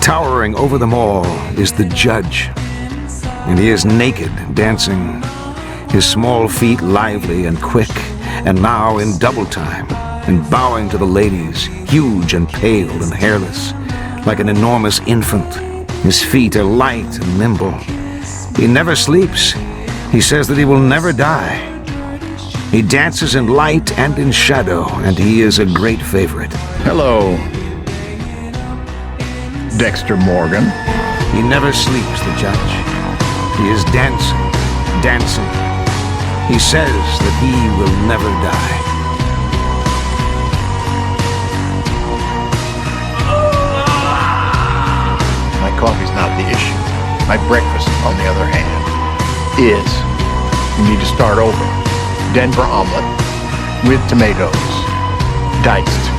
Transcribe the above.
Towering over them all is the judge, and he is naked, dancing, his small feet lively and quick, and now in double time, and bowing to the ladies, huge and pale and hairless, like an enormous infant. His feet are light and nimble. He never sleeps. He says that he will never die. He dances in light and in shadow, and he is a great favorite. Hello, Dexter Morgan. He never sleeps, the judge. He is dancing, dancing. He says that he will never die. My coffee's not the issue. My breakfast, on the other hand, is you need to start over. Denver omelet with tomatoes, diced.